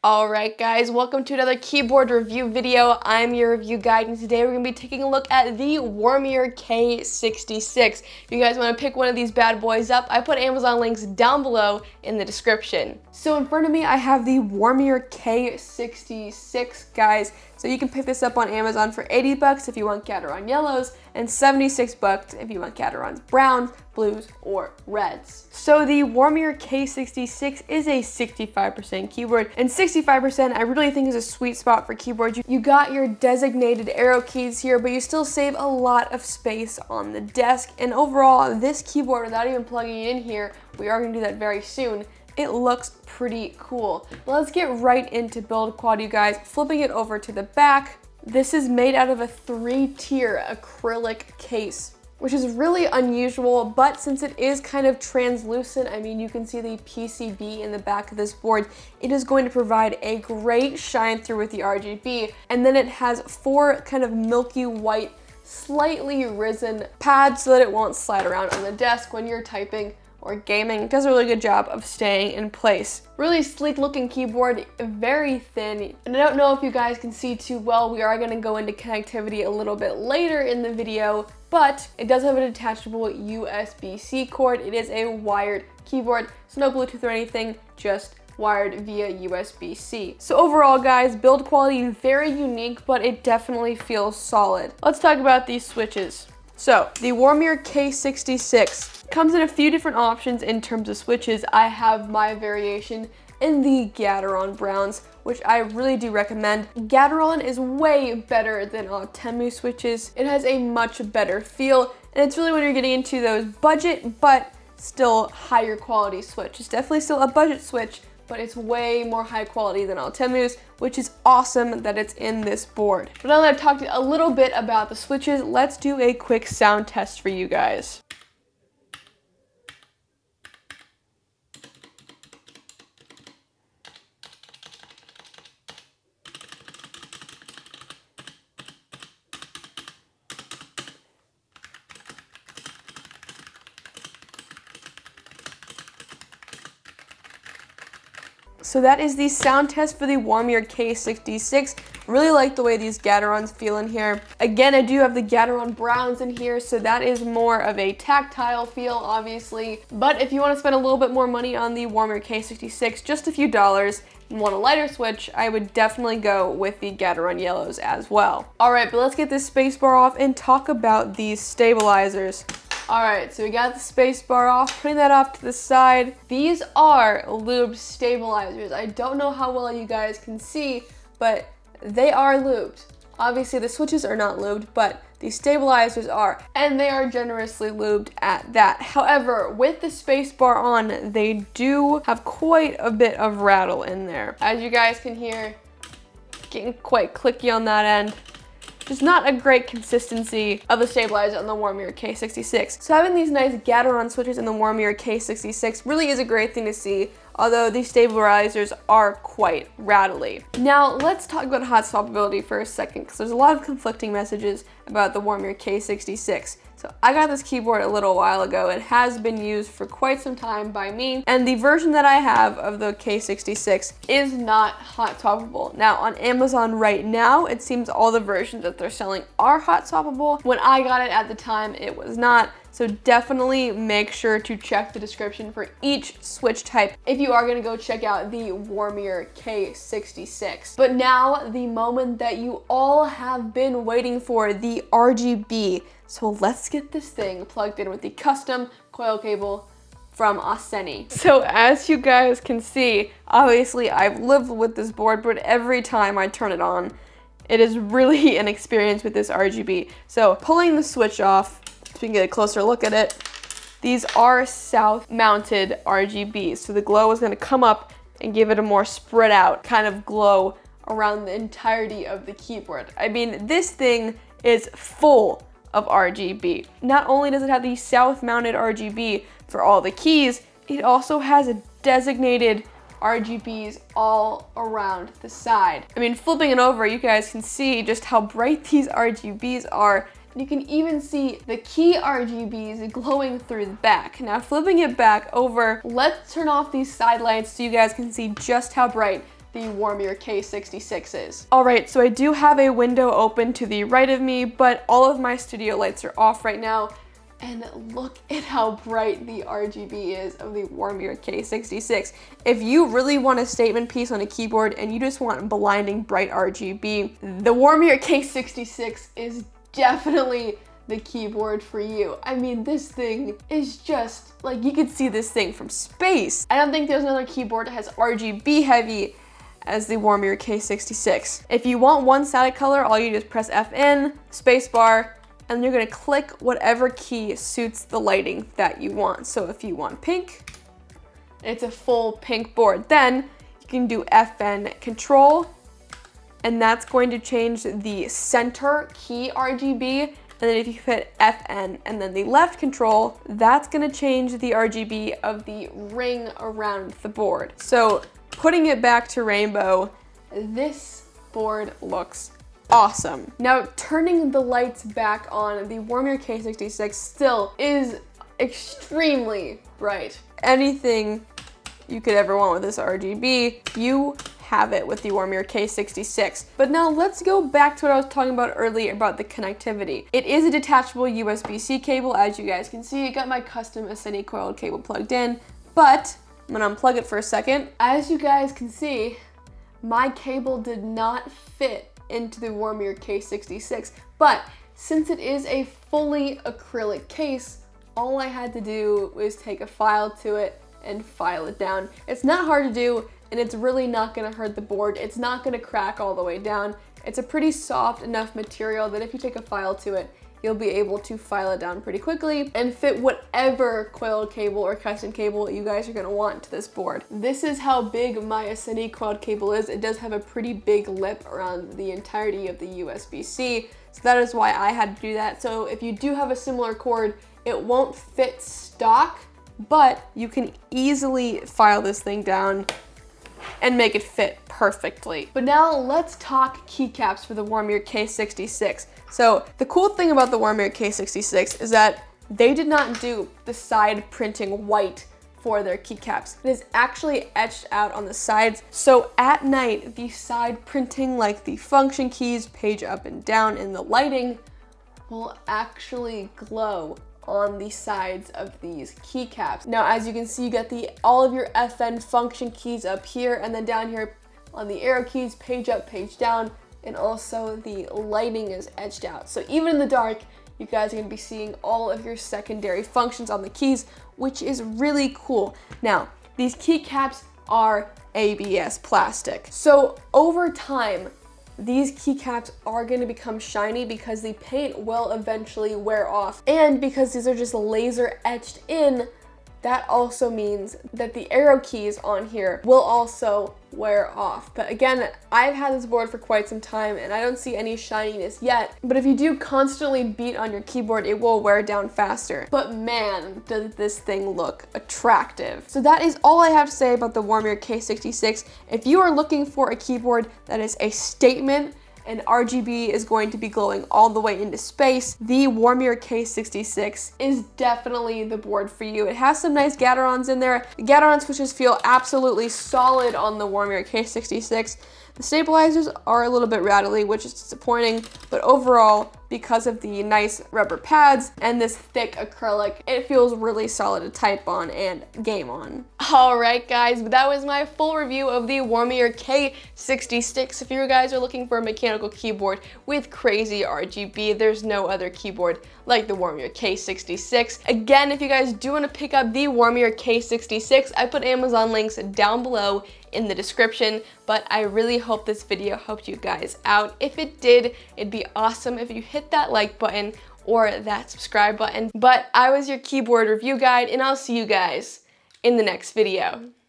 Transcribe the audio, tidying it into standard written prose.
Alright guys, welcome to another keyboard review video. I'm your review guide, and today we're going to be taking a look at the Womier K66. If you guys want to pick one of these bad boys up, I put Amazon links down below in the description. So in front of me I have the Womier K66, guys. So you can pick this up on Amazon for 80 bucks if you want Gateron yellows, and 76 bucks if you want Gaterons browns, blues, or reds. So the Womier K66 is a 65% keyboard, and 65% I really think is a sweet spot for keyboards. You got your designated arrow keys here, but you still save a lot of space on the desk. And overall, this keyboard, without even plugging it in here, we are gonna do that very soon, it looks pretty cool. Let's get right into build quality, you guys. Flipping it over to the back, this is made out of a 3-tier acrylic case, which is really unusual, but since it is kind of translucent, I mean, you can see the PCB in the back of this board, it is going to provide a great shine through with the RGB. And then it has 4 kind of milky white, slightly risen pads so that it won't slide around on the desk when you're typing or gaming. It does a really good job of staying in place. Really sleek looking keyboard, very thin. And I don't know if you guys can see too well, we are gonna go into connectivity a little bit later in the video, but it does have a detachable USB-C cord. It is a wired keyboard, so no Bluetooth or anything, just wired via USB-C. So overall, guys, build quality very unique, but it definitely feels solid. Let's talk about these switches. So the Womier K66 comes in a few different options in terms of switches. I have my variation in the Gateron browns, which I really do recommend. Gateron is way better than Temu switches. It has a much better feel, and it's really when you're getting into those budget but still higher quality switch. It's definitely still a budget switch, but it's way more high quality than Temu's, which is awesome that it's in this board. But now that I've talked a little bit about the switches, let's do a quick sound test for you guys. So that is the sound test for the Womier K66. Really like the way these Gaterons feel in here. Again, I do have the Gateron browns in here, so that is more of a tactile feel, obviously. But if you want to spend a little bit more money on the Womier K66, just a few dollars, and want a lighter switch, I would definitely go with the Gateron yellows as well. All right, but let's get this spacebar off and talk about these stabilizers. All right, so we got the space bar off, putting that off to the side. These are lubed stabilizers. I don't know how well you guys can see, but they are lubed. Obviously the switches are not lubed, but the stabilizers are, and they are generously lubed at that. However, with the space bar on, they do have quite a bit of rattle in there. As you guys can hear, getting quite clicky on that end. Just not a great consistency of the stabilizer on the Womier K66. So having these nice Gateron switches in the Womier K66 really is a great thing to see, although these stabilizers are quite rattly. Now let's talk about hot-swappability for a second, because there's a lot of conflicting messages about the Womier K66. So I got this keyboard a little while ago. It has been used for quite some time by me, and the version that I have of the K66 is not hot-swappable. Now on Amazon right now, it seems all the versions that they're selling are hot-swappable. When I got it at the time, it was not. So definitely make sure to check the description for each switch type if you are gonna go check out the Womier K66. But now, the moment that you all have been waiting for, the RGB. So let's get this thing plugged in with the custom coil cable from Asceni. So as you guys can see, obviously I've lived with this board, but every time I turn it on, it is really an experience with this RGB. So pulling the switch off, so we can get a closer look at it. These are south mounted RGBs. So the glow is gonna come up and give it a more spread out kind of glow around the entirety of the keyboard. I mean, this thing is full of RGB. Not only does it have the south mounted RGB for all the keys, it also has a designated RGBs all around the side. I mean, flipping it over, you guys can see just how bright these RGBs are. You can even see the key RGBs glowing through the back. Now flipping it back over, let's turn off these side lights so you guys can see just how bright the Womier K66 is. All right, so I do have a window open to the right of me, but all of my studio lights are off right now. And look at how bright the RGB is of the Womier K66. If you really want a statement piece on a keyboard and you just want blinding bright RGB, the Womier K66 is definitely the keyboard for you. I mean, this thing is just, like, you could see this thing from space. I don't think there's another keyboard that has RGB heavy as the Womier K66. If you want one static color, all you do is press Fn, spacebar, and you're gonna click whatever key suits the lighting that you want. So if you want pink, it's a full pink board. Then you can do Fn control, and that's going to change the center key RGB. And then if you hit Fn and then the left control, that's gonna change the RGB of the ring around the board. So putting it back to rainbow, this board looks awesome. Now, turning the lights back on, the Womier K66 still is extremely bright. Anything you could ever want with this RGB, you have it with the Womier K66. But now let's go back to what I was talking about earlier about the connectivity. It is a detachable USB-C cable, as you guys can see. I got my custom Ascini coiled cable plugged in, but I'm gonna unplug it for a second. As you guys can see, my cable did not fit into the Womier K66, but since it is a fully acrylic case, all I had to do was take a file to it and file it down. It's not hard to do, and it's really not gonna hurt the board. It's not gonna crack all the way down. It's a pretty soft enough material that if you take a file to it, you'll be able to file it down pretty quickly and fit whatever coiled cable or custom cable you guys are gonna want to this board. This is how big my Ascini coiled cable is. It does have a pretty big lip around the entirety of the USB-C, so that is why I had to do that. So if you do have a similar cord, it won't fit stock, but you can easily file this thing down and make it fit perfectly. But now let's talk keycaps for the Womier K66. So the cool thing about the Womier K66 is that they did not do the side printing white for their keycaps. It is actually etched out on the sides. So at night, the side printing, like the function keys, page up and down, and the lighting will actually glow on the sides of these keycaps. Now, as you can see, you got all of your FN function keys up here, and then down here on the arrow keys, page up, page down, and also the lighting is etched out. So even in the dark, you guys are gonna be seeing all of your secondary functions on the keys, which is really cool. Now, these keycaps are ABS plastic. So over time, these keycaps are going to become shiny because the paint will eventually wear off. And because these are just laser etched in, that also means that the arrow keys on here will also wear off. But again, I've had this board for quite some time and I don't see any shininess yet. But if you do constantly beat on your keyboard, it will wear down faster. But man, does this thing look attractive. So that is all I have to say about the Womier K66. If you are looking for a keyboard that is a statement and RGB is going to be glowing all the way into space, the Womier K66 is definitely the board for you. It has some nice Gaterons in there. The Gateron switches feel absolutely solid on the Womier K66. The stabilizers are a little bit rattly, which is disappointing, but overall, because of the nice rubber pads and this thick acrylic, it feels really solid to type on and game on. All right, guys, but that was my full review of the Womier K66. If you guys are looking for a mechanical keyboard with crazy RGB, there's no other keyboard like the Womier K66. Again, if you guys do want to pick up the Womier K66, I put Amazon links down below in the description, but I really hope this video helped you guys out. If it did, it'd be awesome if you hit that like button or that subscribe button. But I was your keyboard review guide, and I'll see you guys in the next video.